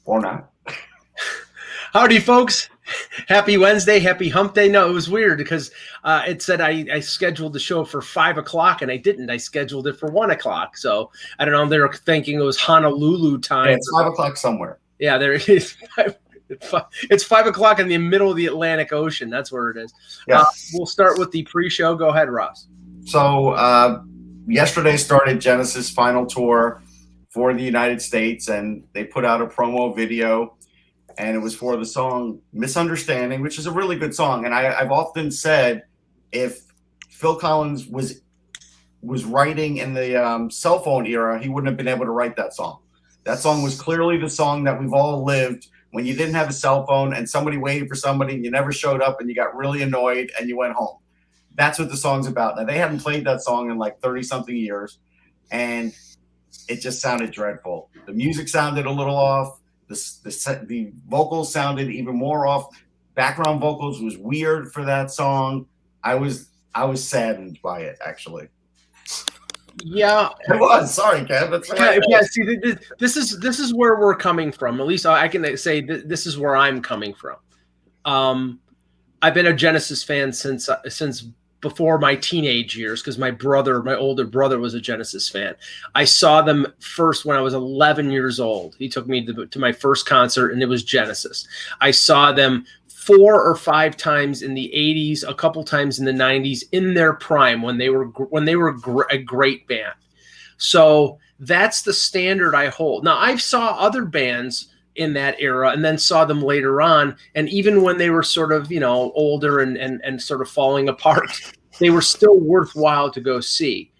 Or not. Howdy, folks. Happy Wednesday. Happy hump day. No, it was weird because it said I scheduled the show for 5 o'clock and I didn't. I scheduled it for 1 o'clock. So I don't know. They were thinking it was Honolulu time. Yeah, it's 5 o'clock somewhere. Yeah, there it is. It's 5 o'clock in the middle of the Atlantic Ocean. That's where it is. Yeah. We'll start with the pre-show. Go ahead, Ross. So yesterday started Genesis' final tour for the United States, and they put out a promo video, and it was for the song Misunderstanding, which is a really good song. And I've often said if Phil Collins was writing in the cell phone era, he wouldn't have been able to write that song. That song was clearly the song that we've all lived when you didn't have a cell phone and somebody waited for somebody and you never showed up and you got really annoyed and you went home. That's what the song's about. Now, they hadn't played that song in like 30-something years, and it just sounded dreadful. The music sounded a little off. The vocals sounded even more off. Background vocals was weird for that song. I was saddened by it, actually. Yeah, it was. Sorry, Kev. Yeah. See, this is where we're coming from. At least I can say this is where I'm coming from. I've been a Genesis fan since before my teenage years because my older brother, was a Genesis fan. I saw them first when I was 11 years old. He took me to my first concert, and it was Genesis. I saw them 4 or 5 times in the 80s, a couple times in the 90s, in their prime when they were a great band. So that's the standard I hold. Now, I saw other bands in that era and then saw them later on, and even when they were sort of, older and sort of falling apart, they were still worthwhile to go see.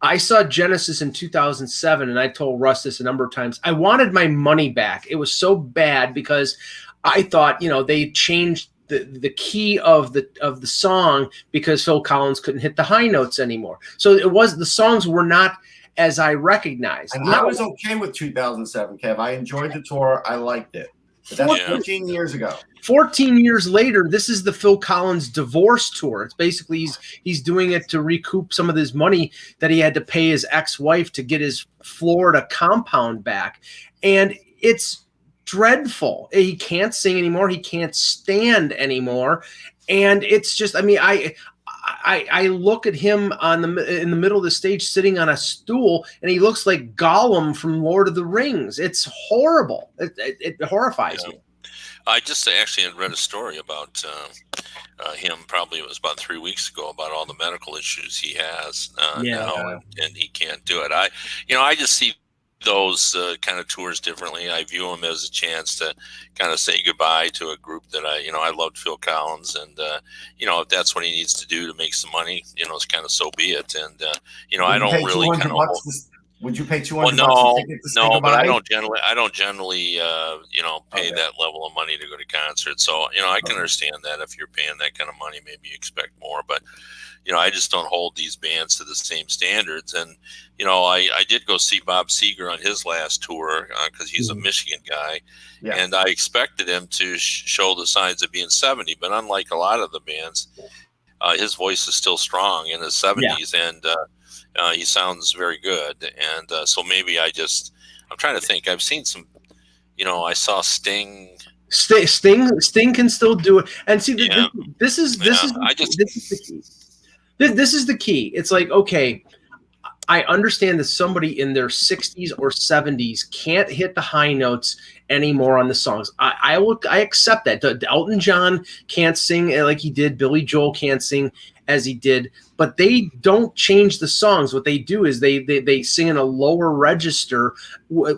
I saw Genesis in 2007, and I told Russ this a number of times. I wanted my money back. It was so bad because I thought, they changed the key of the song because Phil Collins couldn't hit the high notes anymore. So the songs were not as I recognized. And I was okay with 2007, Kev. I enjoyed the tour. I liked it. But that's 14 years ago. 14 years later, this is the Phil Collins divorce tour. It's basically he's doing it to recoup some of his money that he had to pay his ex-wife to get his Florida compound back. And it's dreadful. He can't sing anymore. He can't stand anymore. And it's just, I look at him in the middle of the stage sitting on a stool, and he looks like Gollum from Lord of the Rings. It's horrible. It horrifies me. I just actually had read a story about him. Probably it was about 3 weeks ago, about all the medical issues he has now, and he can't do it. I just see those kind of tours differently. I view them as a chance to kind of say goodbye to a group that I loved Phil Collins, and if that's what he needs to do to make some money, it's kind of so be it. And I don't really kind of. Would you pay $200? No, but I don't generally pay that level of money to go to concerts. So I can understand that if you're paying that kind of money, maybe you expect more, but. I just don't hold these bands to the same standards. And, I did go see Bob Seger on his last tour because he's a Michigan guy. Yeah. And I expected him to show the signs of being 70. But unlike a lot of the bands, his voice is still strong in his 70s. Yeah. And he sounds very good. And so maybe I'm trying to think. I've seen some, I saw Sting. Sting can still do it. And see, this is the key. This is the key. It's like, okay, I understand that somebody in their 60s or 70s can't hit the high notes anymore on the songs. I accept that. Elton John can't sing like he did. Billy Joel can't sing as he did. But they don't change the songs. What they do is they sing in a lower register,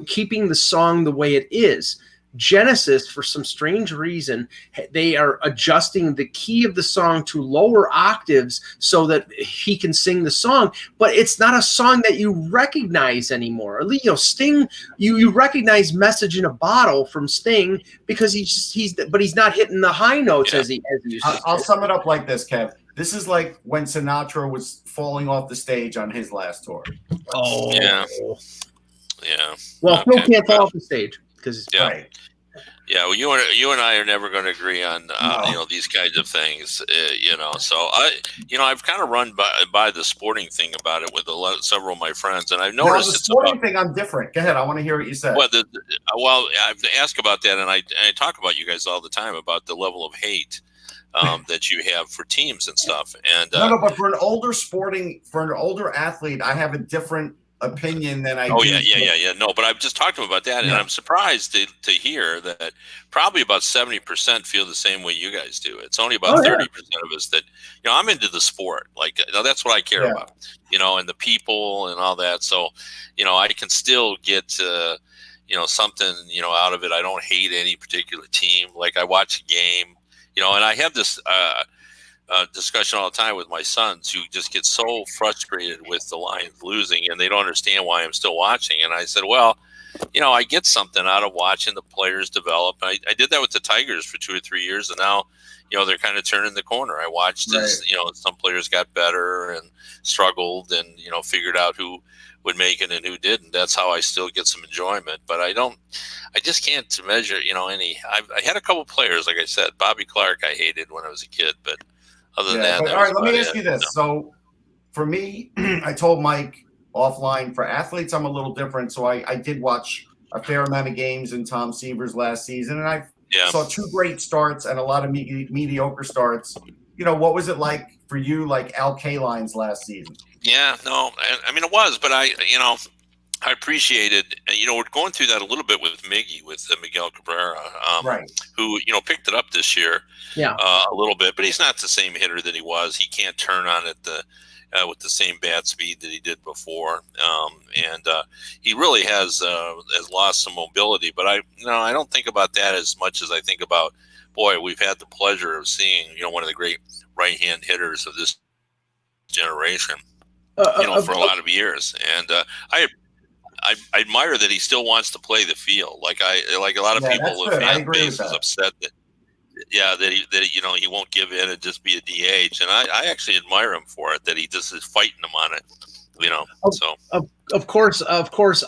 keeping the song the way it is. Genesis, for some strange reason, they are adjusting the key of the song to lower octaves so that he can sing the song, but it's not a song that you recognize anymore. At least, Sting, you recognize "Message in a Bottle" from Sting because he's not hitting the high notes as he used to. I'll sum it up like this, Kev. This is like when Sinatra was falling off the stage on his last tour. Oh, yeah. Well, Phil can't fall off the stage because right. Yeah, well, you and I are never going to agree on No. these kinds of things. So I've kind of run by the sporting thing about it with several of my friends, and I've Now, noticed the it's about sporting thing, I'm different. Go ahead. I want to hear what you said. well, I've asked about that, and I talk about you guys all the time about the level of hate that you have for teams and stuff. And No, but for an older athlete, I have a different opinion than I do. Oh yeah. No, but I've just talked to him about that, and I'm surprised to hear that probably about 70% feel the same way you guys do. It's only about 30% of us that I'm into the sport. Like that's what I care about. And the people and all that. So I can still get something out of it. I don't hate any particular team. Like I watch a game, and I have this discussion all the time with my sons who just get so frustrated with the Lions losing, and they don't understand why I'm still watching. And I said, well, I get something out of watching the players develop. And I did that with the Tigers for 2 or 3 years, and now they're kind of turning the corner. I watched as some players got better and struggled, and figured out who would make it and who didn't. That's how I still get some enjoyment. But I just can't measure any. I had a couple players, like I said, Bobby Clark I hated when I was a kid, but other than that, all right, let me ask you this. So for me, I told Mike offline, for athletes, I'm a little different. So I did watch a fair amount of games in Tom Seaver's last season, and I saw 2 great starts and a lot of mediocre starts. What was it like for you, like Al Kaline's last season? Yeah, no, I mean, it was, but I appreciated, we're going through that a little bit with Miggy, with Miguel Cabrera, who, picked it up this year a little bit, but he's not the same hitter that he was. He can't turn on it with the same bat speed that he did before. And he really has lost some mobility, but I don't think about that as much as I think about, boy, we've had the pleasure of seeing, one of the great right-hand hitters of this generation, for a lot of years. And I admire that he still wants to play the field. Like a lot of people, the fan base is upset that he won't give in and just be a DH. And I actually admire him for it, that he just is fighting them on it. Of course,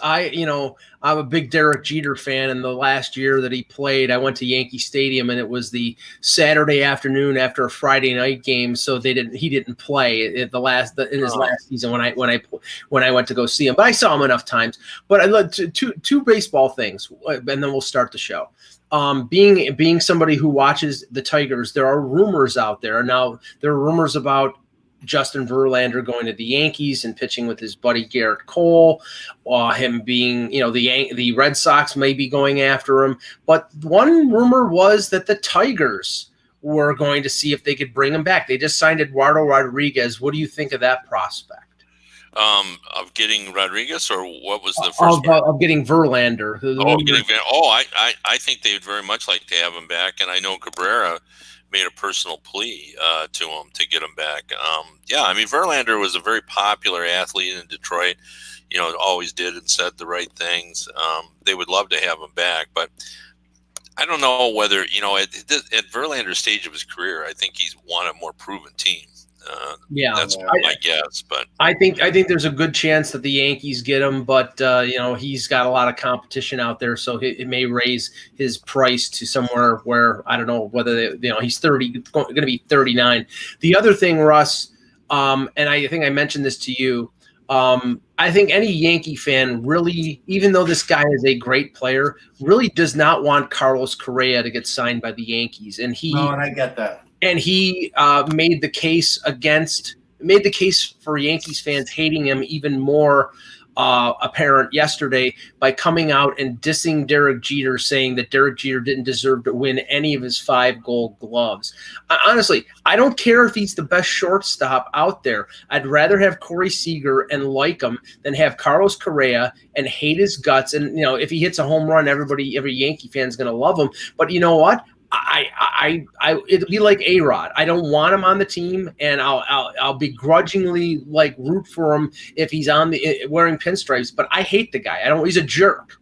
I'm a big Derek Jeter fan, and the last year that he played, I went to Yankee Stadium, and it was the Saturday afternoon after a Friday night game, so he didn't play in his last season when I went to go see him. But I saw him enough times. But I love two baseball things, and then we'll start the show. Being somebody who watches the Tigers, there are rumors out there now. There are rumors about Justin Verlander going to the Yankees and pitching with his buddy Garrett Cole, him being, the Red Sox may be going after him. But one rumor was that the Tigers were going to see if they could bring him back. They just signed Eduardo Rodriguez. What do you think of that prospect? Of getting Rodriguez, or what was the first of getting Verlander? I think they would very much like to have him back, and I know Cabrera made a personal plea to him to get him back. Verlander was a very popular athlete in Detroit. Always did and said the right things. They would love to have him back, but I don't know whether at Verlander's stage of his career, I think he's won a more proven team. That's my guess, but I think there's a good chance that the Yankees get him, but he's got a lot of competition out there, so it may raise his price to somewhere where I don't know whether he's 30, going to be 39. The other thing, Russ, and I think I mentioned this to you. I think any Yankee fan really, even though this guy is a great player, really does not want Carlos Correa to get signed by the Yankees, and I get that. And he made the case for Yankees fans hating him even more apparent yesterday by coming out and dissing Derek Jeter, saying that Derek Jeter didn't deserve to win any of his 5 Gold Gloves. Honestly, I don't care if he's the best shortstop out there. I'd rather have Corey Seager and like him than have Carlos Correa and hate his guts. And if he hits a home run, every Yankee fan is going to love him. But you know what? It'd be like A-Rod. I don't want him on the team, and I'll begrudgingly root for him if he's wearing pinstripes. But I hate the guy. He's a jerk.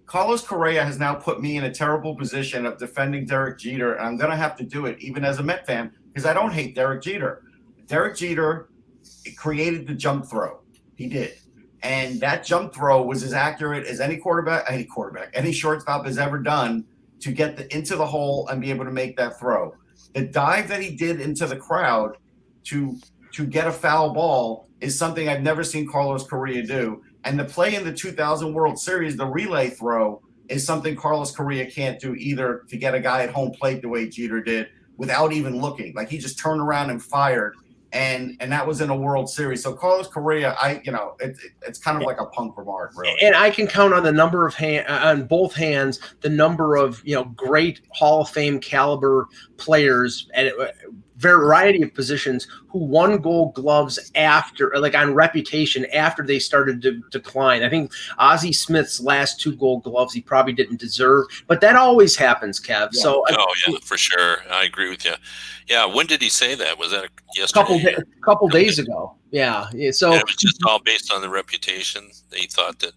Carlos Correa has now put me in a terrible position of defending Derek Jeter, and I'm going to have to do it even as a Met fan because I don't hate Derek Jeter. Derek Jeter created the jump throw. He did. And that jump throw was as accurate as any shortstop has ever done to get into the hole and be able to make that throw. The dive that he did into the crowd to get a foul ball is something I've never seen Carlos Correa do. And the play in the 2000 World Series, the relay throw, is something Carlos Correa can't do either, to get a guy at home plate the way Jeter did without even looking. Like, he just turned around and fired. And that was in a World Series. So Carlos Correa, it's kind of like a punk remark, really. And I can count on the number of on both hands the number of great Hall of Fame caliber players at a variety of positions who won Gold Gloves after, like, on reputation, after they started to decline. I think Ozzie Smith's last 2 Gold Gloves he probably didn't deserve, but that always happens, Kev. Yeah. So for sure, I agree with you. Yeah, when did he say that? Was that yesterday? Couple days ago. Yeah. So it was just all based on the reputation. They thought that.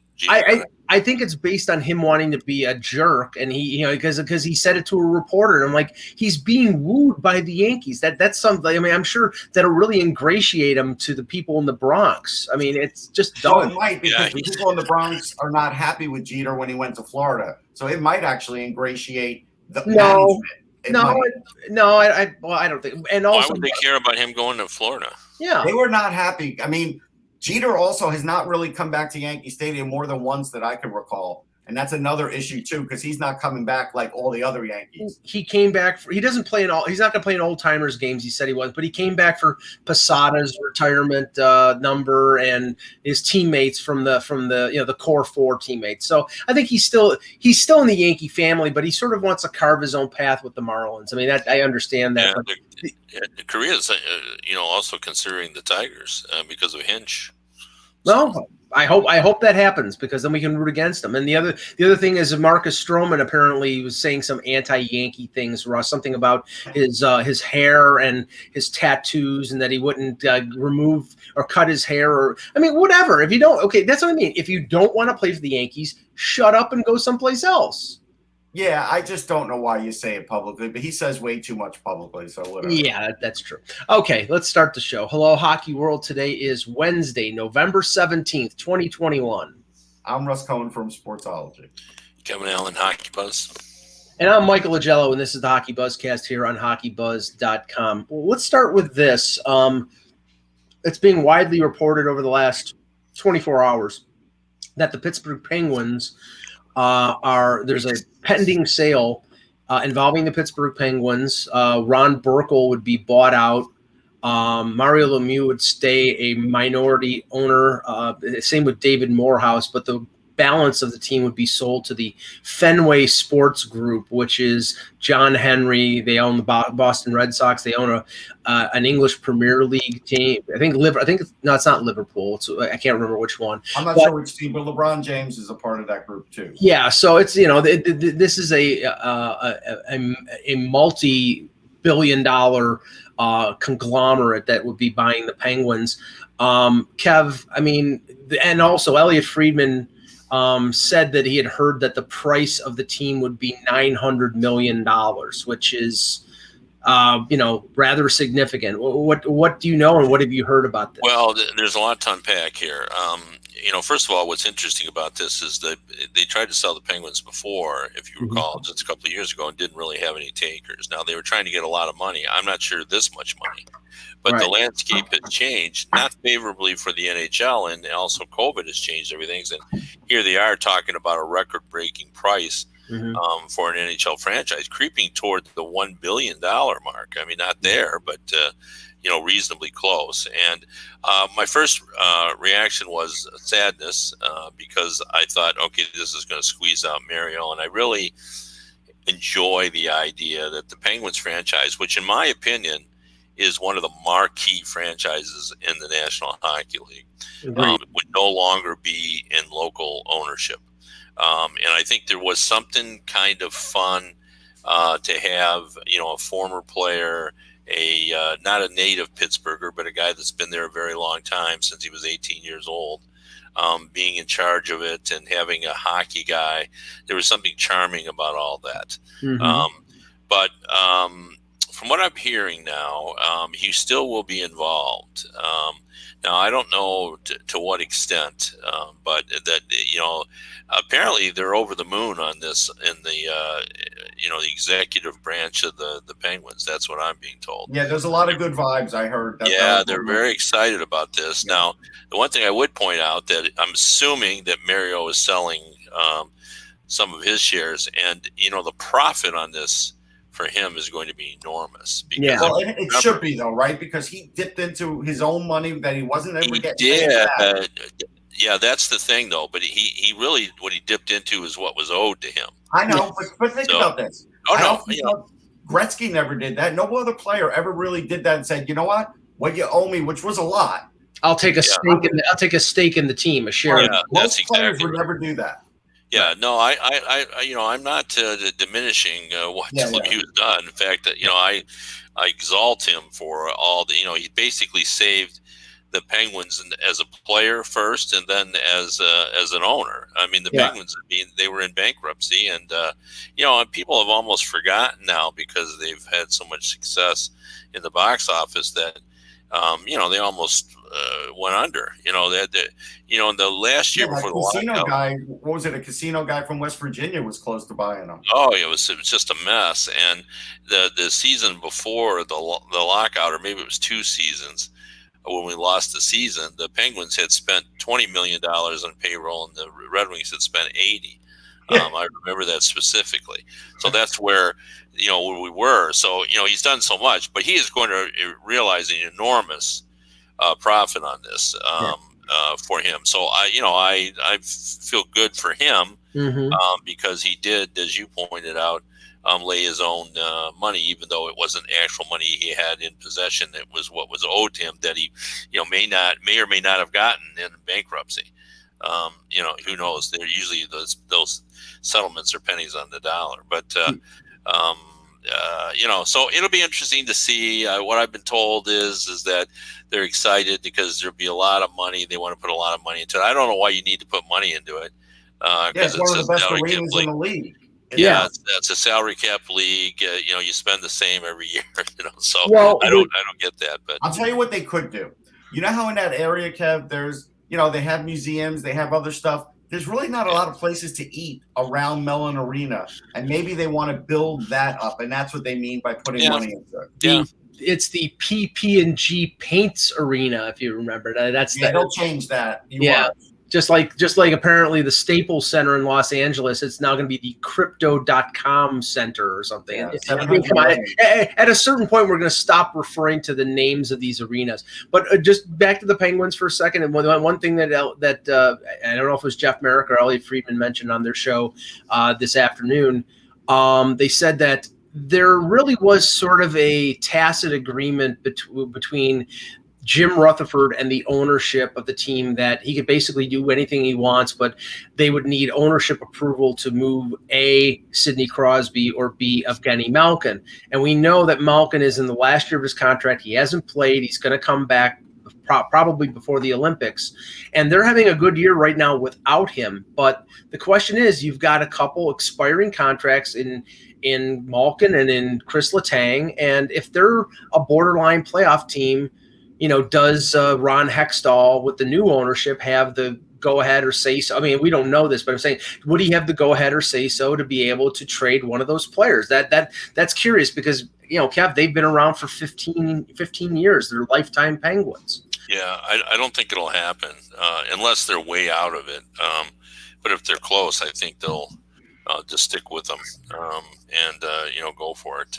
I think it's based on him wanting to be a jerk, and he, because he said it to a reporter, and I'm like, he's being wooed by the Yankees. That's something. I mean, I'm sure that'll really ingratiate him to the people in the Bronx. I mean, it's just dumb. So it might, because the people in the Bronx are not happy with Jeter when he went to Florida. So it might actually ingratiate the management. I don't think. And also, why would they care about him going to Florida? Yeah, they were not happy. I mean, Jeter also has not really come back to Yankee Stadium more than once that I can recall. And that's another issue too, because he's not coming back like all the other Yankees. He came back he doesn't play he's not going to play in old timers games. He said he was, but he came back for Posada's retirement number and his teammates from the core 4 teammates. So I think he's still in the Yankee family, but he sort of wants to carve his own path with the Marlins. I mean, I understand that. Yeah, Korea's also considering the Tigers because of Hinch. Well, I hope that happens, because then we can root against them. And the other thing is, Marcus Stroman apparently was saying some anti-Yankee things, Russ, something about his hair and his tattoos, and that he wouldn't remove or cut his hair, or I mean, whatever. If you don't, okay, that's what I mean. If you don't want to play for the Yankees, shut up and go someplace else. Yeah, I just don't know why you say it publicly, but he says way too much publicly, so whatever. Yeah, that's true. Okay, let's start the show. Hello, Hockey World. Today is Wednesday, November 17th, 2021. I'm Russ Cohen from Sportsology. Kevin Allen, Hockey Buzz. And I'm Michael Agello, and this is the Hockey Buzzcast here on HockeyBuzz.com. Well, let's start with this. It's being widely reported over the last 24 hours that the Pittsburgh Penguins there's a pending sale involving the Pittsburgh Penguins. Ron Burkle would be bought out. Mario Lemieux would stay a minority owner. Same with David Morehouse, but the balance of the team would be sold to the Fenway Sports Group, which is John Henry. They own the Boston Red Sox. They own an English Premier League team. It's not Liverpool. I can't remember which one. I'm not sure which team, but LeBron James is a part of that group too. Yeah, so it's this is a multi-billion-dollar conglomerate that would be buying the Penguins. Kev, I mean, and also Elliot Friedman said that he had heard that the price of the team would be $900 million, which is, rather significant. What do you know, and what have you heard about this? Well, there's a lot to unpack here. First of all, what's interesting about this is that they tried to sell the Penguins before, if you recall, just a couple of years ago, and didn't really have any takers. Now, they were trying to get a lot of money. I'm not sure this much money. But the landscape has changed, not favorably for the NHL, and also COVID has changed everything. And here they are talking about a record-breaking price for an NHL franchise, creeping toward the $1 billion mark. I mean, not there, but reasonably close. And my first reaction was sadness because I thought, okay, this is going to squeeze out Mario, and I really enjoy the idea that the Penguins franchise, which in my opinion is one of the marquee franchises in the National Hockey League, would no longer be in local ownership. And I think there was something kind of fun to have, a former player, not a native Pittsburgher, but a guy that's been there a very long time, since he was 18 years old, being in charge of it and having a hockey guy. There was something charming about all that. from what I'm hearing now, he still will be involved. Now, I don't know to what extent, but that, apparently they're over the moon on this in the, the executive branch of the Penguins. That's what I'm being told. Yeah, there's a lot of good vibes, I heard. They're very excited about this. Yeah. Now, the one thing I would point out that I'm assuming that Mario is selling some of his shares, and, the profit on this for him is going to be enormous. Because well, it should be, though, right? Because he dipped into his own money that he wasn't ever getting back. Yeah, that's the thing, though. But he really, what he dipped into is what was owed to him. I know, but think about this. Gretzky never did that. No other player ever really did that and said, you know what you owe me, which was a lot. I'll take a stake in the team, a share. Yeah, most players would never do that. Yeah, no, I'm not diminishing what Lemieux's done. In fact, I exalt him for all the, he basically saved the Penguins as a player first, and then as an owner. I mean, the Penguins, they were in bankruptcy, and people have almost forgotten now because they've had so much success in the box office that they almost went under. In the last year before the casino guy, what was it? A casino guy from West Virginia was close to buying them. Oh, it was just a mess. And the season before the lockout, or maybe it was 2 seasons, when we lost the season, the Penguins had spent $20 million on payroll, and the Red Wings had spent $80. I remember that specifically. So that's where where we were. So he's done so much, but he is going to realize an enormous profit on this for him. So I feel good for him because he did, as you pointed out, lay his own money, even though it wasn't actual money he had in possession. It was what was owed to him that he may or may not have gotten in bankruptcy. Who knows? They're usually those settlements are pennies on the dollar, but so it'll be interesting to see. What I've been told is that they're excited because there'll be a lot of money. They want to put a lot of money into it. I don't know why you need to put money into it. It's one of the best arenas in the league. Yeah, it's a salary cap league. You spend the same every year. So I don't get that. But I'll tell you what they could do. You know how in that area, Kev, there's they have museums, they have other stuff. There's really not a lot of places to eat around Mellon Arena, and maybe they want to build that up, and that's what they mean by putting money into it. Yeah. It's the PP&G Paints Arena, if you remember. They'll change that. Just like apparently the Staples Center in Los Angeles, it's now going to be the Crypto.com Center or something. At a certain point, we're going to stop referring to the names of these arenas. But just back to the Penguins for a second. And one thing that I don't know if it was Jeff Merrick or Elliot Friedman mentioned on their show this afternoon, they said that there really was sort of a tacit agreement between Jim Rutherford and the ownership of the team that he could basically do anything he wants, but they would need ownership approval to move A, Sidney Crosby, or B, Evgeny Malkin. And we know that Malkin is in the last year of his contract. He hasn't played. He's going to come back probably before the Olympics. And they're having a good year right now without him. But the question is, you've got a couple expiring contracts in Malkin and in Chris Letang. And if they're a borderline playoff team, does Ron Hextall with the new ownership have the go-ahead or say-so? I mean, we don't know this, but I'm saying, would he have the go-ahead or say-so to be able to trade one of those players? That's curious because, Kev, they've been around for 15 years. They're lifetime Penguins. Yeah, I don't think it'll happen unless they're way out of it. But if they're close, I think they'll just stick with them and go for it.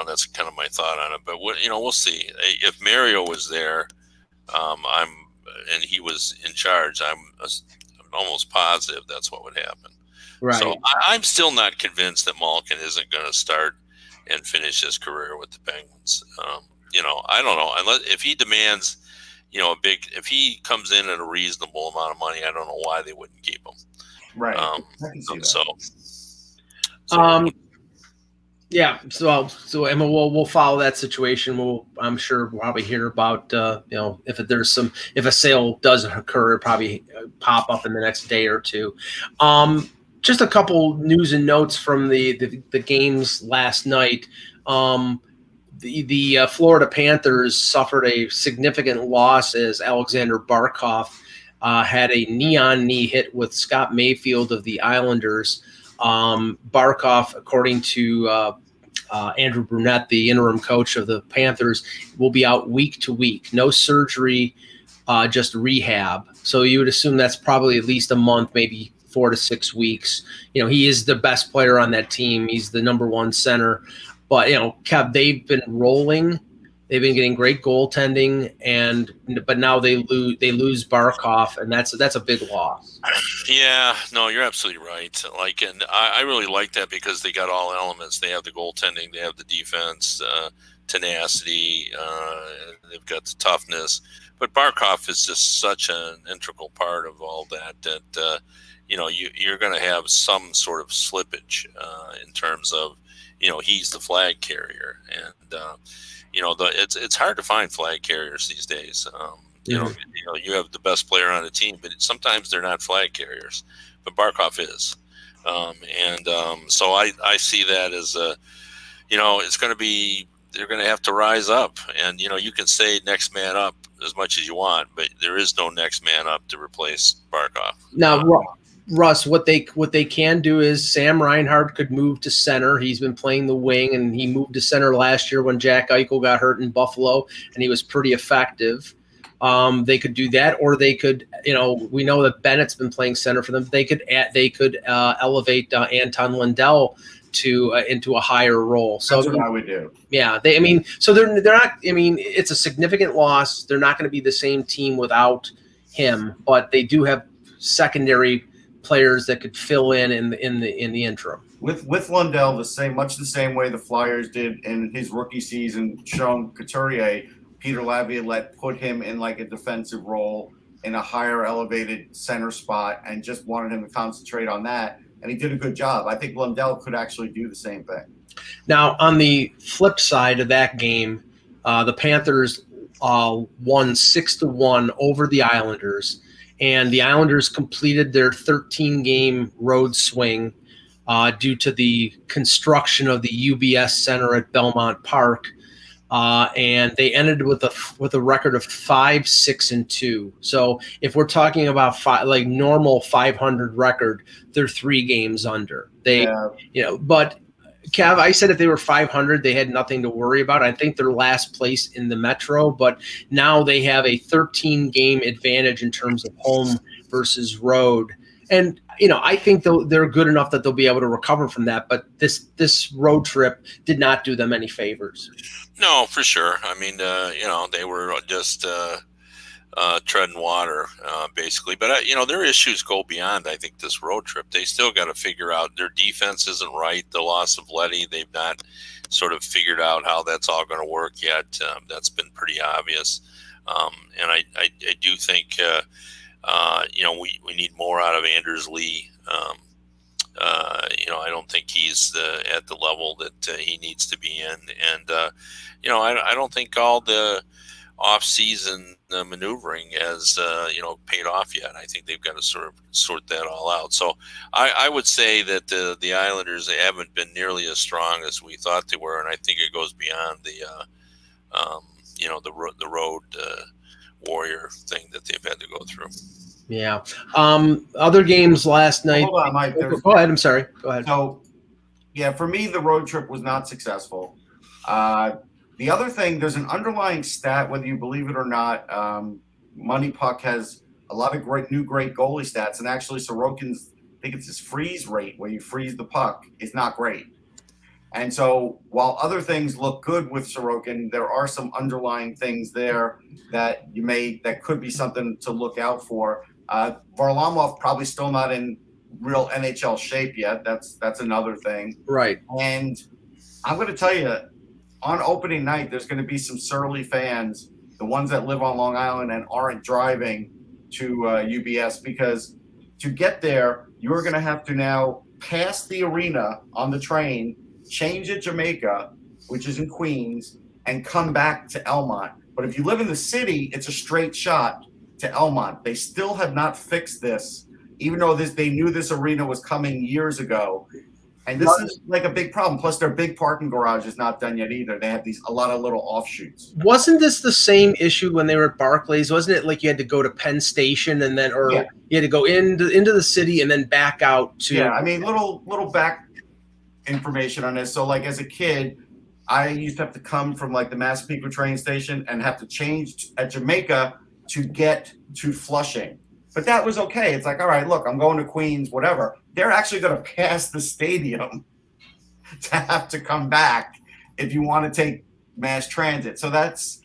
That's kind of my thought on it, but we'll see. If Mario was there, and he was in charge, I'm almost positive that's what would happen. Right. So I'm still not convinced that Malkin isn't going to start and finish his career with the Penguins. I don't know, unless if he demands, if he comes in at a reasonable amount of money, I don't know why they wouldn't keep him. Right. I can see that. Yeah, so and we'll follow that situation. I'm sure we'll probably hear about if a sale does occur, it'll probably pop up in the next day or two. Just a couple news and notes from the games last night. The Florida Panthers suffered a significant loss as Alexander Barkov had a knee-on-knee hit with Scott Mayfield of the Islanders. Barkov, according to Andrew Brunette, the interim coach of the Panthers, will be out week to week. No surgery, just rehab. So you would assume that's probably at least a month, maybe 4 to 6 weeks. He is the best player on that team. He's the number one center. But, Kev, they've been rolling. They've been getting great goaltending, but now they lose Barkov, and that's a big loss. Yeah, no, you're absolutely right. And I really like that because they got all elements. They have the goaltending, they have the defense, tenacity, they've got the toughness. But Barkov is just such an integral part of all that you're going to have some sort of slippage in terms of, he's the flag carrier, and it's hard to find flag carriers these days. You have the best player on the team, but sometimes they're not flag carriers. But Barkov is, so I see that as it's going to be, they're going to have to rise up, and you can say next man up as much as you want, but there is no next man up to replace Barkov. Now, Russ, what they can do is Sam Reinhart could move to center. He's been playing the wing, and he moved to center last year when Jack Eichel got hurt in Buffalo, and he was pretty effective. They could do that, or they could, we know that Bennett's been playing center for them. They could elevate Anton Lundell into a higher role. So that's what I would do. Yeah, they're not. It's a significant loss. They're not going to be the same team without him, but they do have secondary players that could fill in the interim. With Lundell, much the same way the Flyers did in his rookie season, Sean Couturier, Peter Laviolette put him in like a defensive role in a higher elevated center spot and just wanted him to concentrate on that. And he did a good job. I think Lundell could actually do the same thing. Now, on the flip side of that game, the Panthers won 6-1 over the Islanders. And the Islanders completed their 13-game road swing due to the construction of the UBS Center at Belmont Park, and they ended with a record of 5-6-2. So if we're talking about normal 500 record, they're 3 games under. But Kev, I said if they were 500, they had nothing to worry about. I think they're last place in the Metro, but now they have a 13-game advantage in terms of home versus road. And, I think they're good enough that they'll be able to recover from that. But this road trip did not do them any favors. No, for sure. They were just treading water, basically. But, their issues go beyond, I think, this road trip. They still got to figure out their defense isn't right. The loss of Leddy, they've not sort of figured out how that's all going to work yet. That's been pretty obvious. And I do think, we need more out of Anders Lee. I don't think he's at the level that he needs to be in. And, I don't think all the off-season maneuvering has, paid off yet. I think they've got to sort that all out. So I would say that the Islanders, they haven't been nearly as strong as we thought they were. And I think it goes beyond the road warrior thing that they've had to go through. Yeah. Other games last night. Hold on, Mike. Go ahead. I'm sorry. Go ahead. So, for me, the road trip was not successful. The other thing, there's an underlying stat, whether you believe it or not. Money Puck has a lot of great goalie stats, and actually Sorokin's, I think it's his freeze rate, where you freeze the puck, is not great. And so while other things look good with Sorokin, there are some underlying things there that could be something to look out for. Varlamov probably still not in real NHL shape yet. That's another thing. Right. And I'm going to tell you, on opening night, there's going to be some surly fans, the ones that live on Long Island and aren't driving to UBS, because to get there, you're going to have to now pass the arena on the train, change at Jamaica, which is in Queens, and come back to Elmont. But if you live in the city, it's a straight shot to Elmont. They still have not fixed this, even though they knew this arena was coming years ago. And this is like a big problem. Plus, their big parking garage is not done yet either. They have a lot of little offshoots. Wasn't this the same issue when they were at Barclays? Wasn't it like you had to go to Penn Station and then, or you had to go into the city and then back out to? Yeah, I mean, little back information on this. So, like as a kid, I used to have to come from like the Massapequa train station and have to change at Jamaica to get to Flushing. But that was okay. It's like, all right, look, I'm going to Queens, whatever. They're actually going to pass the stadium to have to come back if you want to take mass transit. So that's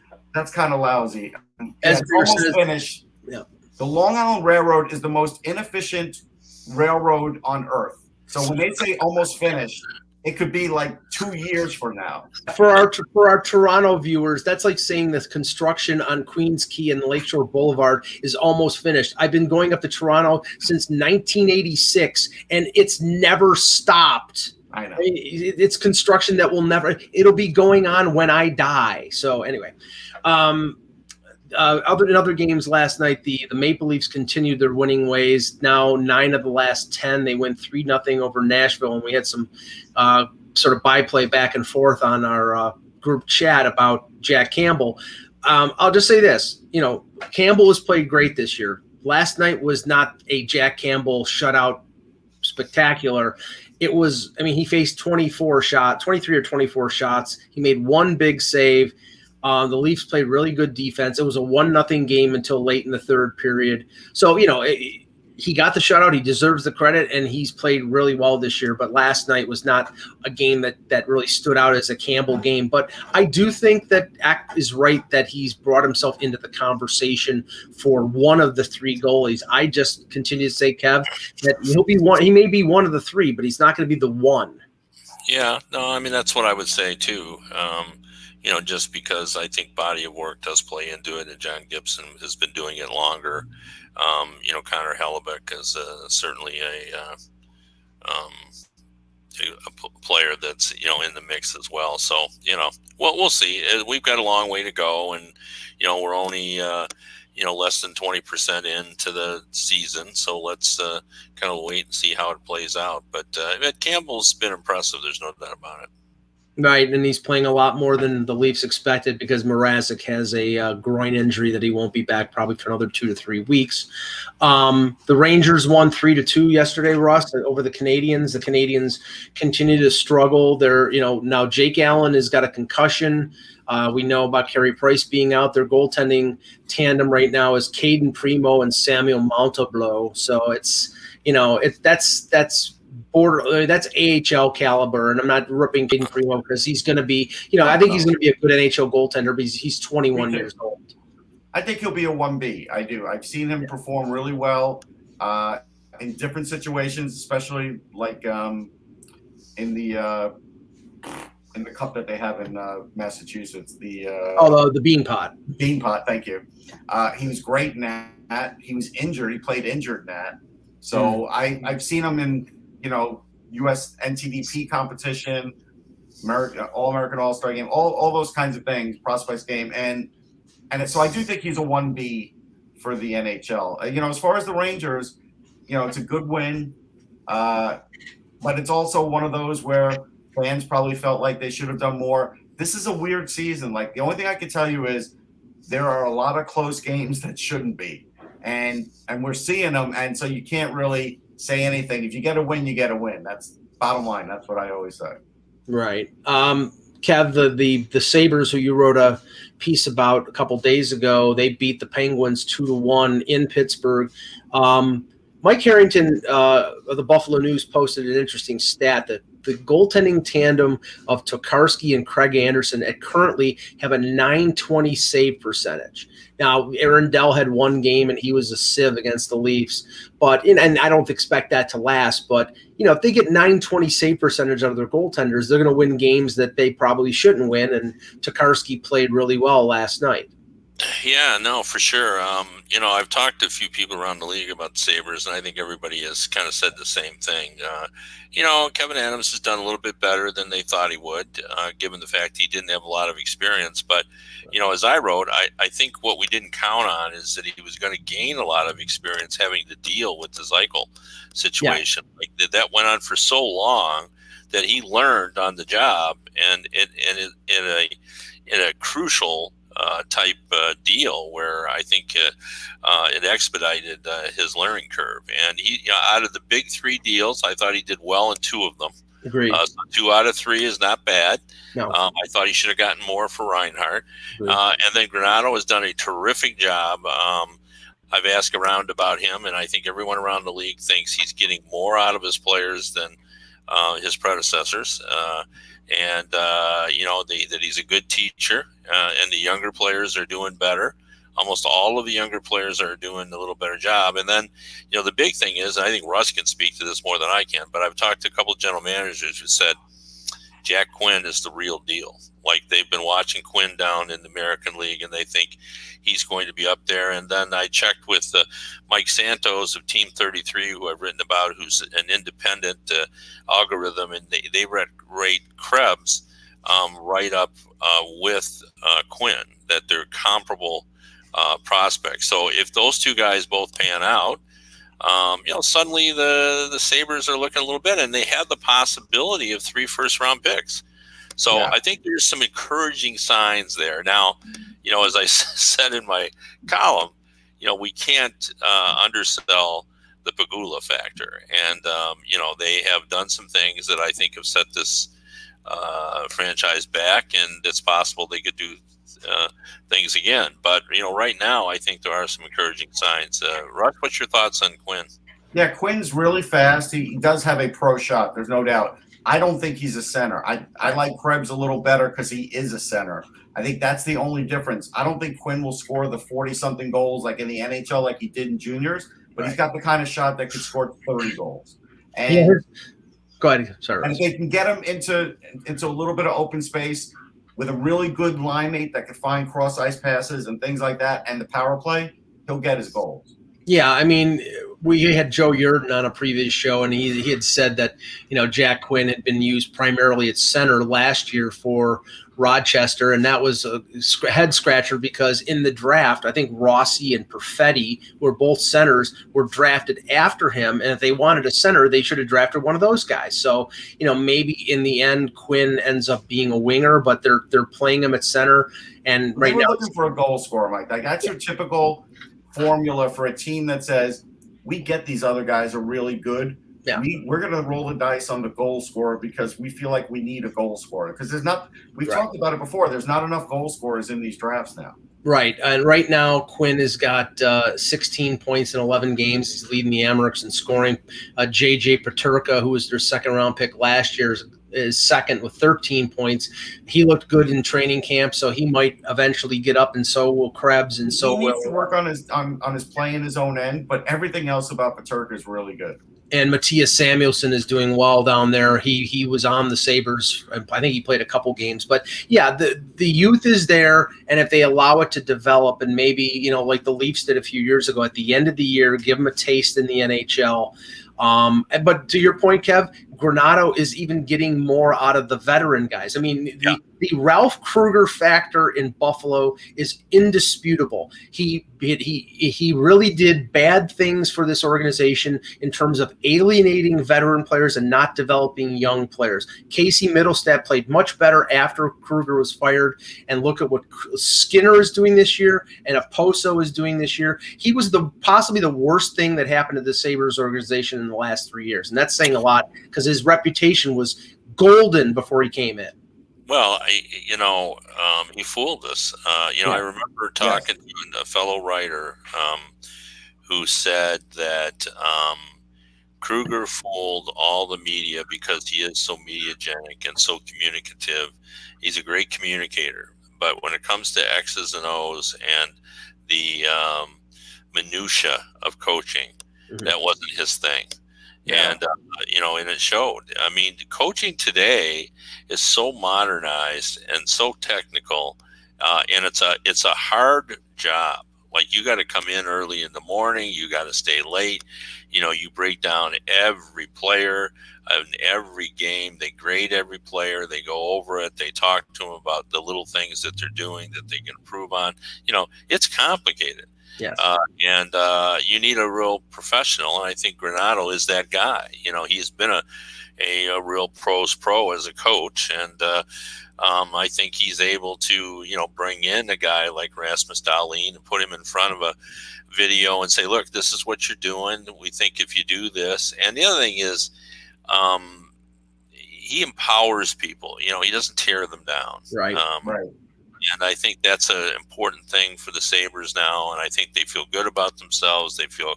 kind of lousy. As it's almost finished. Yeah. The Long Island Railroad is the most inefficient railroad on earth. So when they say almost finished, it could be like 2 years from now. For our Toronto viewers, that's like saying the construction on Queens Quay and Lakeshore Boulevard is almost finished. I've been going up to Toronto since 1986, and it's never stopped. I know. I mean, it's construction that will never – it'll be going on when I die. So anyway, in other games last night, the Maple Leafs continued their winning ways. Now 9 of the last 10. They went 3-0 over Nashville, and we had some sort of byplay back and forth on our group chat about Jack Campbell. I'll just say this. Campbell has played great this year. Last night was not a Jack Campbell shutout spectacular. It was, he faced 23 or 24 shots. He made one big save. The Leafs played really good defense. It was a 1-0 game until late in the third period. So, he got the shutout. He deserves the credit, and he's played really well this year. But last night was not a game that really stood out as a Campbell game. But I do think that Ack is right that he's brought himself into the conversation for one of the 3 goalies. I just continue to say, Kev, that he'll be one. He may be one of the 3, but he's not going to be the one. Yeah, no, that's what I would say too. Just because I think body of work does play into it, and John Gibson has been doing it longer. Connor Hellebuck is certainly a player that's, in the mix as well. So, we'll see. We've got a long way to go, and, we're only, less than 20% into the season. So let's kind of wait and see how it plays out. But Campbell's been impressive. There's no doubt about it. Right, and he's playing a lot more than the Leafs expected because Mrazek has a groin injury that he won't be back probably for another 2 to 3 weeks. The Rangers won 3-2 yesterday, Russ, over the Canadiens. The Canadiens continue to struggle. They're, now Jake Allen has got a concussion. We know about Carey Price being out. Their goaltending tandem right now is Caden Primo and Samuel Montembeault. So it's, that's border, that's AHL caliber, and I'm not ripping Caden Primo because he's going to be, I think he's going to be a good NHL goaltender, but he's 21 years old. I think he'll be a 1B. I do. I've seen him perform really well in different situations, especially like in the cup that they have in Massachusetts. The Bean Pot. Bean Pot. Thank you. He was great in that. He was injured. He played injured in that. So I've seen him in, U.S. NTDP competition, All-American All-Star game, all those kinds of things, prospects game. And so I do think he's a 1B for the NHL. As far as the Rangers, it's a good win. But it's also one of those where fans probably felt like they should have done more. This is a weird season. Like, the only thing I can tell you is there are a lot of close games that shouldn't be. And we're seeing them, and so you can't really say anything. If you get a win, you get a win. That's bottom line. That's what I always say. Right. Kev, the Sabres, who you wrote a piece about a couple days ago, they beat the Penguins 2-1 in Pittsburgh. Mike Harrington of the Buffalo News posted an interesting stat that the goaltending tandem of Tokarski and Craig Anderson currently have a .920 save percentage. Now, Aaron Dell had one game, and he was a sieve against the Leafs. And I don't expect that to last. But, if they get .920 save percentage out of their goaltenders, they're going to win games that they probably shouldn't win. And Tokarski played really well last night. Yeah, no, for sure. I've talked to a few people around the league about the Sabres, and I think everybody has kind of said the same thing. Kevin Adams has done a little bit better than they thought he would, given the fact he didn't have a lot of experience. But, as I wrote, I think what we didn't count on is that he was going to gain a lot of experience having to deal with the Zeichel situation. Yeah. Like that went on for so long that he learned on the job, and in a crucial type deal where I think it expedited his learning curve. And he, out of the big 3 deals, I thought he did well in 2 of them. Agreed. So 2 out of 3 is not bad. No. I thought he should have gotten more for Reinhart. And then Granato has done a terrific job. I've asked around about him, and I think everyone around the league thinks he's getting more out of his players than his predecessors. That he's a good teacher, and the younger players are doing better. Almost all of the younger players are doing a little better job. And then, the big thing is, and I think Russ can speak to this more than I can, but I've talked to a couple of general managers who said Jack Quinn is the real deal. Like, they've been watching Quinn down in the American League, and they think he's going to be up there. And then I checked with Mike Santos of Team 33, who I've written about, who's an independent algorithm, and they rate Krebs right up with Quinn, that they're comparable prospects. So if those 2 guys both pan out, suddenly the Sabres are looking a little bit, and they have the possibility of 3 first-round picks. So I think there's some encouraging signs there. Now, as I said in my column, we can't undersell the Pegula factor. And, they have done some things that I think have set this franchise back, and it's possible they could do things again. But, right now, I think there are some encouraging signs. Russ, what's your thoughts on Quinn? Yeah, Quinn's really fast. He does have a pro shot. There's no doubt. I don't think he's a center. I like Krebs a little better because he is a center. I think that's the only difference. I don't think Quinn will score the 40-something goals like in the NHL like he did in juniors, but He's got the kind of shot that could score 30 goals. And go ahead. Sorry. And if they can get him into a little bit of open space with a really good line mate that could find cross ice passes and things like that, and the power play, he'll get his goals. Yeah, I mean, we had Joe Yurden on a previous show, and he had said that, Jack Quinn had been used primarily at center last year for Rochester, and that was a head scratcher because in the draft, I think Rossi and Perfetti, who are both centers, were drafted after him, and if they wanted a center, they should have drafted one of those guys. So, maybe in the end, Quinn ends up being a winger, but they're playing him at center, and right now looking for a goal scorer, Mike. Like, that's your typical formula for a team that says we get these other guys are really good. Yeah. We're going to roll the dice on the goal scorer because we feel like we need a goal scorer because we've talked about it before. There's not enough goal scorers in these drafts now. Right. And right now, Quinn has got 16 points in 11 games. He's leading the Amerks in scoring. J.J. Peterka, who was their second-round pick last year, is second with 13 points. He looked good in training camp, so he might eventually get up, and so will Krebs, and so he needs to work on his play in his own end, but everything else about Peterka is really good. And Matthias Samuelsson is doing well down there. He was on the Sabres. I think he played a couple games. But, yeah, the youth is there, and if they allow it to develop and maybe, like the Leafs did a few years ago, at the end of the year, give them a taste in the NHL. But to your point, Kev, Granato is even getting more out of the veteran guys. I mean, the Ralph Kruger factor in Buffalo is indisputable. He really did bad things for this organization in terms of alienating veteran players and not developing young players. Casey Middlestat played much better after Kruger was fired, and look at what Skinner is doing this year and Oposo is doing this year. He was possibly the worst thing that happened to the Sabres organization in the last 3 years, and that's saying a lot because his reputation was golden before he came in. Well, he fooled us. I remember talking to a fellow writer who said that Kruger fooled all the media because he is so mediagenic and so communicative. He's a great communicator. But when it comes to X's and O's and the minutia of coaching, that wasn't his thing. Yeah. And, and it showed. I mean, coaching today is so modernized and so technical, and it's a hard job. Like, you got to come in early in the morning. You got to stay late. You break down every player in every game. They grade every player. They go over it. They talk to them about the little things that they're doing that they can improve on. It's complicated. Yes. And you need a real professional, and I think Granato is that guy. He's been a real pro as a coach, and I think he's able to, bring in a guy like Rasmus Dahlin and put him in front of a video and say, look, this is what you're doing. We think if you do this. And the other thing is, he empowers people. He doesn't tear them down. Right. Right. And I think that's an important thing for the Sabres now. And I think they feel good about themselves. They feel,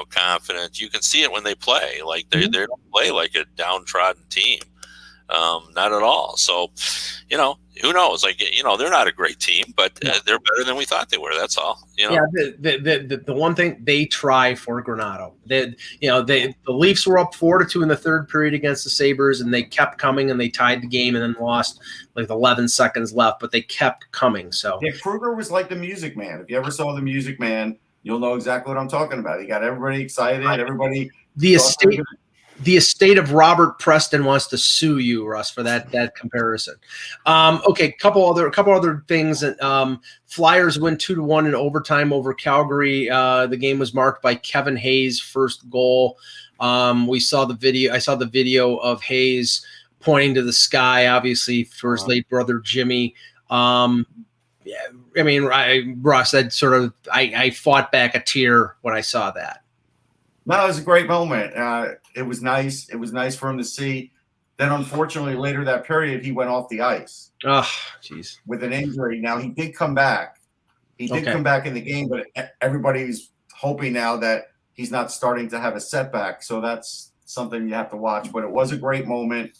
confident. You can see it when they play. Like they don't play like a downtrodden team. Not at all. So, who knows? Like, they're not a great team, but they're better than we thought they were. That's all. Yeah. The one thing they try for Granato, the Leafs were up 4-2 in the third period against the Sabres, and they kept coming, and they tied the game, and then lost like 11 seconds left, but they kept coming. So yeah, Kruger was like the Music Man. If you ever saw the Music Man, you'll know exactly what I'm talking about. He got everybody excited. Everybody. The estate of Robert Preston wants to sue you, Russ, for that comparison. Okay, couple other things. Flyers win 2-1 in overtime over Calgary. The game was marked by Kevin Hayes' first goal. We saw the video. I saw the video of Hayes pointing to the sky, obviously for his late brother Jimmy. Russ, I fought back a tear when I saw that. No, it was a great moment. It was nice. It was nice for him to see. Then, unfortunately, later that period, he went off the ice. Oh, jeez. With an injury. Now, he did come back. He did come back in the game, but everybody's hoping now that he's not starting to have a setback. So that's something you have to watch. But it was a great moment,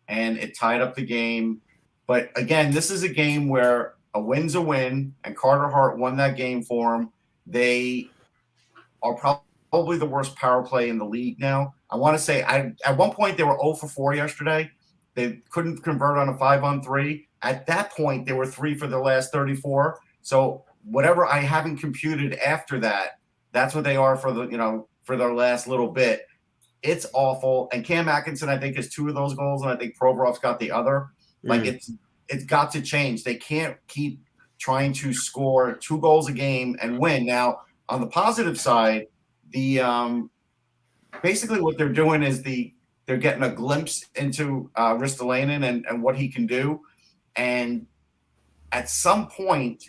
and it tied up the game. But, again, this is a game where a win's a win, and Carter Hart won that game for him. They are probably the worst power play in the league now. I want to say at one point they were 0 for 4 yesterday. They couldn't convert on a 5-on-3. At that point, they were 3 for the last 34. So whatever I haven't computed after that, that's what they are for for their last little bit. It's awful. And Cam Atkinson, I think, has 2 of those goals, and I think Provorov's got the other. Like it's got to change. They can't keep trying to score 2 goals a game and win. Now, on the positive side, basically what they're doing is they're getting a glimpse into Ristolainen and what he can do, and at some point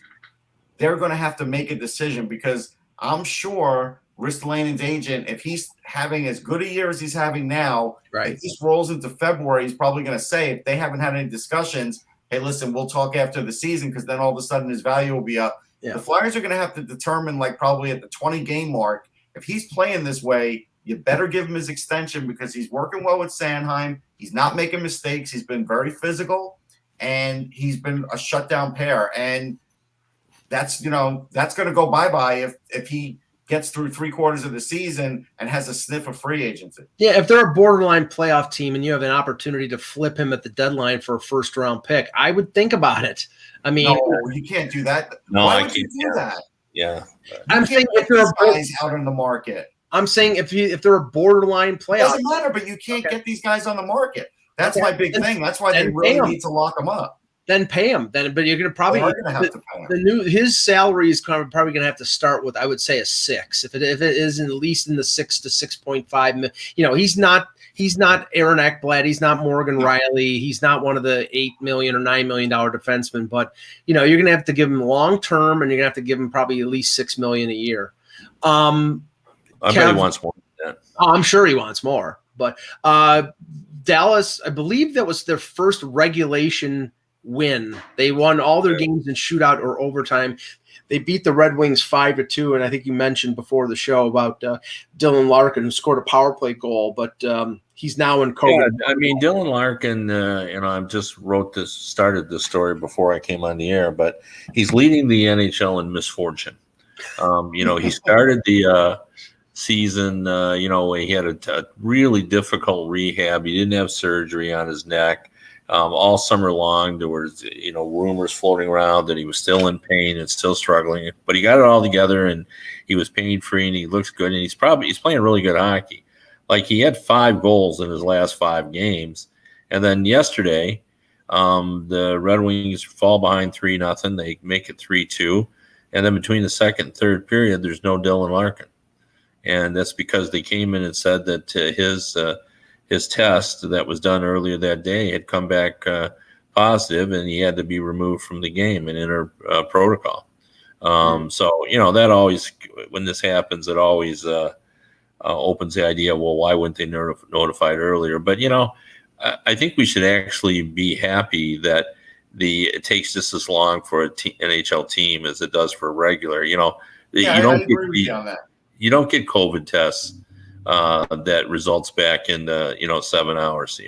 they're going to have to make a decision, because I'm sure Ristolainen's agent, if he's having as good a year as he's having now, if this rolls into February, he's probably going to say, if they haven't had any discussions, hey, listen, we'll talk after the season, because then all of a sudden his value will be up. The Flyers are going to have to determine, like probably at the 20-game mark, if he's playing this way, you better give him his extension, because he's working well with Sanheim. He's not making mistakes. He's been very physical, and he's been a shutdown pair. And that's going to go bye-bye if he gets through 3/4 of the season and has a sniff of free agency. Yeah, if they're a borderline playoff team and you have an opportunity to flip him at the deadline for a first-round pick, I would think about it. I mean, no, you can't do that. No, Why I would can't you do that? Yeah, I'm saying if they're guys out on the market. I'm saying if they're a borderline playoff, it doesn't matter. But you can't get these guys on the market. That's my big thing. That's why they really need to lock them up. Then pay him. But you're going to probably have to pay him. His salary is probably going to have to start with, I would say, a 6. If it is at least in the 6 to 6.5, he's not Aaron Ekblad, he's not Morgan Riley, he's not one of the $8 million or $9 million defensemen. But you're going to have to give him long term, and you're going to have to give him probably at least $6 million a year. I bet he wants more than that. I'm sure he wants more. But Dallas, I believe that was their first regulation win. They won all their games in shootout or overtime. They beat the Red Wings 5-2, and I think you mentioned before the show about Dylan Larkin, who scored a power play goal, but he's now in COVID. Yeah, I mean, Dylan Larkin, I just started this story before I came on the air, but he's leading the NHL in misfortune. He started the season, he had a really difficult rehab. He didn't have surgery on his neck. All summer long, there was, rumors floating around that he was still in pain and still struggling, but he got it all together and he was pain-free and he looks good, and he's playing really good hockey. Like, he had 5 goals in his last 5 games. And then yesterday, the Red Wings fall behind 3-0. They make it 3-2. And then between the second and third period, there's no Dylan Larkin. And that's because they came in and said that his test that was done earlier that day had come back positive, and he had to be removed from the game and enter protocol. So, that always, when this happens, it always opens the idea, well, why wouldn't they notify it earlier? But, I think we should actually be happy that it takes just as long for a NHL team as it does for a regular. I agree with you on that. You don't get COVID tests that results back in 7 hours.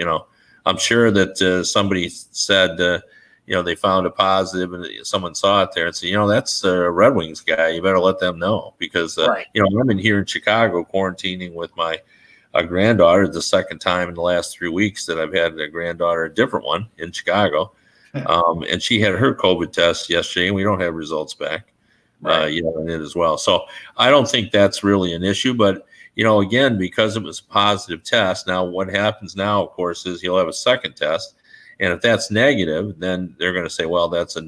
I'm sure that somebody said they found a positive and someone saw it there and said, that's a Red Wings guy. You better let them know, because right. I'm in here in Chicago quarantining with my granddaughter. The second time in the last 3 weeks that I've had a granddaughter, a different one in Chicago. And she had her COVID test yesterday, and we don't have results back. Right. In it as well. So I don't think that's really an issue. But, again, because it was a positive test, now what happens now, of course, is he'll have a second test. And if that's negative, then they're going to say, well, that's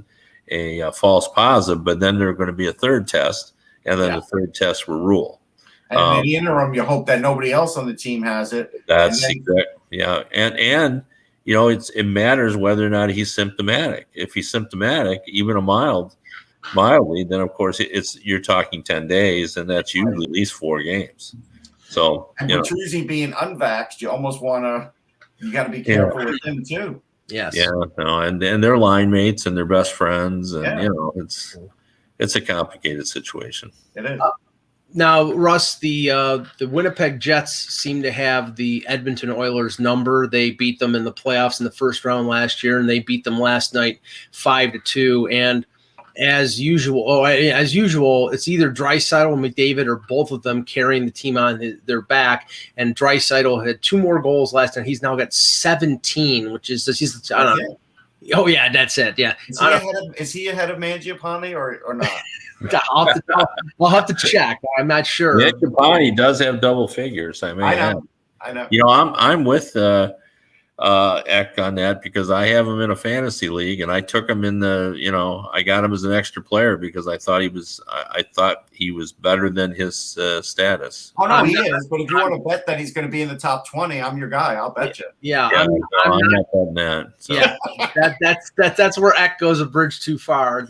a false positive. But then there's going to be a third test, and then the third test will rule. And in the interim, you hope that nobody else on the team has it. That's exactly, yeah. And it matters whether or not he's symptomatic. If he's symptomatic, even a mildly, then of course you're talking 10 days, and that's usually at least 4 games. So, and Bertuzzi being unvaxxed, you almost you got to be careful with him too. Yes. Yeah. No, and they're line mates and they're best friends, and it's a complicated situation. It is. Now, Russ, the Winnipeg Jets seem to have the Edmonton Oilers number. They beat them in the playoffs in the first round last year, and they beat them last night 5-2. And as usual, it's either Draisaitl or McDavid or both of them carrying the team on their back. And Draisaitl had 2 more goals last night. He's now got 17, which is just, I don't know. Oh yeah, that's it. Yeah. Is he ahead of Mangiapane or not? I'll have to check. I'm not sure. Mangiapane does have double figures. I know. I'm with Eck on that, because I have him in a fantasy league, and I took him in I got him as an extra player because I thought he was better than his status. Oh no, he is. But if you want to bet that he's going to be in the top 20, I'm your guy. I'll bet you. Yeah, I'm not betting that. So. Yeah, that's where Eck goes a bridge too far.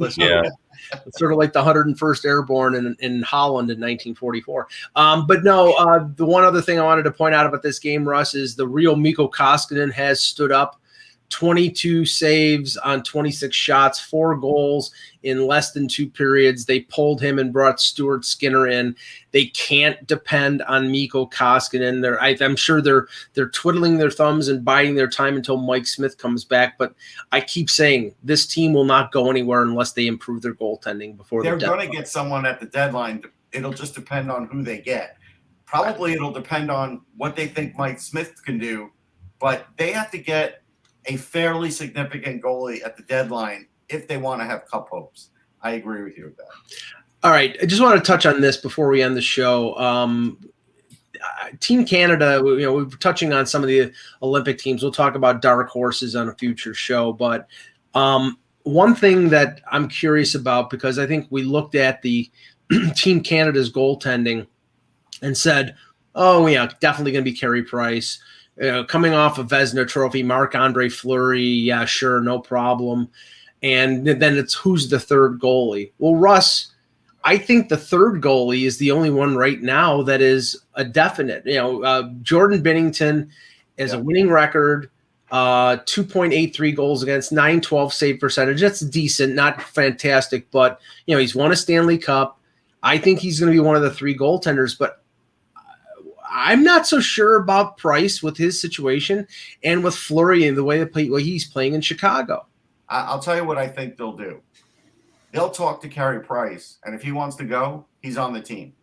It's sort of like the 101st Airborne in Holland in 1944. But no, the one other thing I wanted to point out about this game, Russ, is the real Mikko Koskinen has stood up. 22 saves on 26 shots, 4 goals in less than 2 periods. They pulled him and brought Stuart Skinner in. They can't depend on Mikko Koskinen. I'm sure they're twiddling their thumbs and biding their time until Mike Smith comes back. But I keep saying this team will not go anywhere unless they improve their goaltending before they're going to get someone at the deadline. It'll just depend on who they get. Probably it'll depend on what they think Mike Smith can do, but they have to get a fairly significant goalie at the deadline if they want to have cup hopes. I agree with you with that. All right. I just want to touch on this before we end the show. Team Canada, we're touching on some of the Olympic teams. We'll talk about dark horses on a future show. But one thing that I'm curious about, because I think we looked at the Team Canada's goaltending and said, oh, yeah, definitely going to be Carey Price. Coming off a Vezina Trophy, Marc-Andre Fleury, yeah, sure, no problem. And then it's who's the third goalie? Well, Russ, I think the third goalie is the only one right now that is a definite. Jordan Binnington has a winning record, 2.83 goals against, 912 save percentage. That's decent, not fantastic, but he's won a Stanley Cup. I think he's going to be one of the 3 goaltenders, but I'm not so sure about Price with his situation and with Fleury and the way he's playing in Chicago. I'll tell you what I think they'll do. They'll talk to Carey Price, and if he wants to go, he's on the team.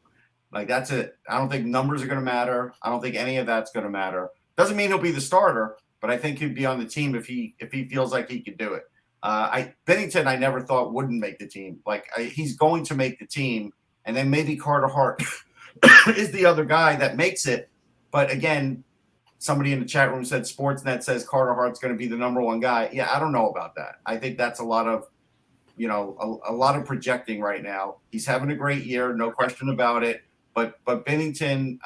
Like, that's it. I don't think numbers are going to matter. I don't think any of that's going to matter. Doesn't mean he'll be the starter, but I think he'd be on the team if he feels like he could do it. Binnington, I never thought wouldn't make the team. He's going to make the team, and then maybe Carter Hart is the other guy that makes it. But again, somebody in the chat room said Sportsnet says Carter Hart's going to be the number 1 guy. Yeah, I don't know about that. I think that's a lot of a lot of projecting right now. He's having a great year, no question about it. But Binnington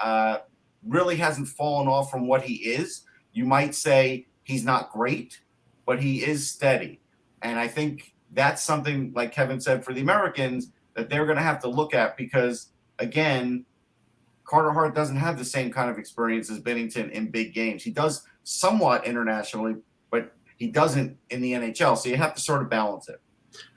really hasn't fallen off from what he is. You might say he's not great, but he is steady. And I think that's something, like Kevin said, for the Americans that they're going to have to look at because, again, Carter Hart doesn't have the same kind of experience as Binnington in big games. He does somewhat internationally, but he doesn't in the NHL. So you have to sort of balance it.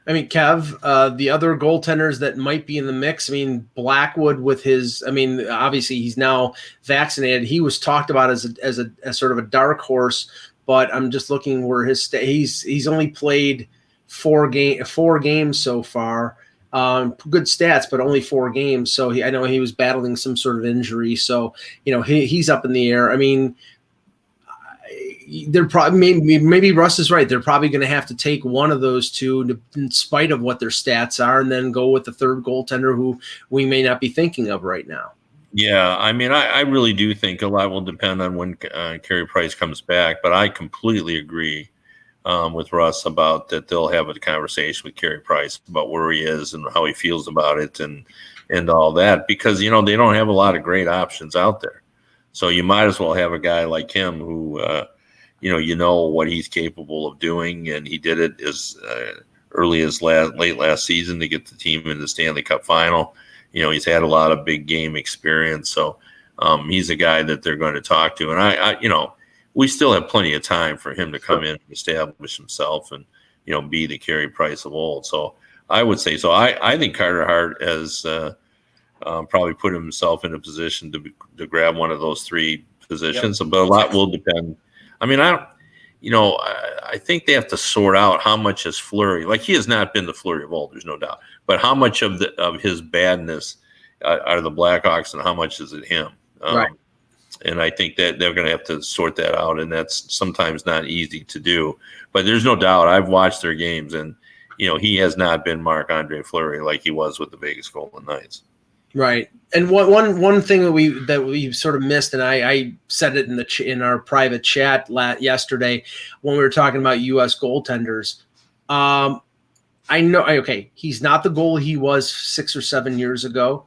I mean, Kev, the other goaltenders that might be in the mix, I mean, Blackwood with his, I mean, obviously he's now vaccinated. He was talked about as a sort of a dark horse, but I'm just looking where he's only played four games so far. Good stats, but only 4 games. So I know he was battling some sort of injury. So, he's up in the air. I mean, they're probably maybe Russ is right. They're probably going to have to take one of those two in spite of what their stats are and then go with the third goaltender who we may not be thinking of right now. Yeah, I mean, I really do think a lot will depend on when Carey Price comes back, but I completely agree with Russ about that they'll have a conversation with Carey Price about where he is and how he feels about it and all that because, they don't have a lot of great options out there. So you might as well have a guy like him who, what he's capable of doing, and he did it as early as late last season to get the team in the Stanley Cup final. He's had a lot of big game experience, so he's a guy that they're going to talk to. And I we still have plenty of time for him to come in and establish himself and, be the Carey Price of old. So I would say so. I think Carter Hart has probably put himself in a position to grab one of those 3 positions, but a lot will depend. I mean, I think they have to sort out how much is Fleury. Like he has not been the Fleury of old, there's no doubt. But how much of his badness are the Blackhawks, and how much is it him? Right. And I think that they're going to have to sort that out, and that's sometimes not easy to do. But there's no doubt. I've watched their games, and he has not been Marc-Andre Fleury like he was with the Vegas Golden Knights. Right. And one thing that we sort of missed, and I said it in our private chat yesterday when we were talking about U.S. goaltenders. I know, okay, he's not the goalie he was 6 or 7 years ago.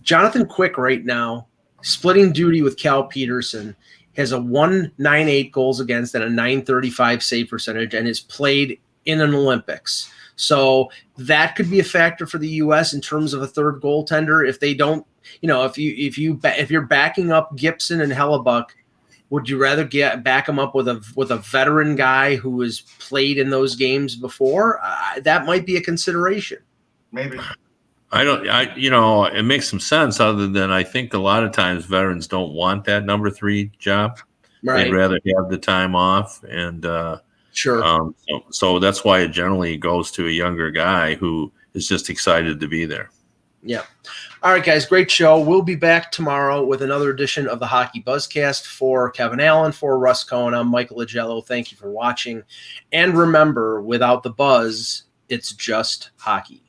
Jonathan Quick right now, splitting duty with Cal Peterson, has a 1.98 goals against and a 935 save percentage, and has played in an Olympics. So that could be a factor for the U.S. in terms of a third goaltender. If they don't, if you're backing up Gibson and Hellebuck, would you rather back them up with a veteran guy who has played in those games before? That might be a consideration. Maybe. It makes some sense. Other than I think a lot of times veterans don't want that number 3 job. Right. They'd rather have the time off and. Sure. So that's why it generally goes to a younger guy who is just excited to be there. Yeah. All right, guys. Great show. We'll be back tomorrow with another edition of the Hockey Buzzcast. For Kevin Allen, for Russ Cohen, I'm Michael Agello. Thank you for watching. And remember, without the buzz, it's just hockey.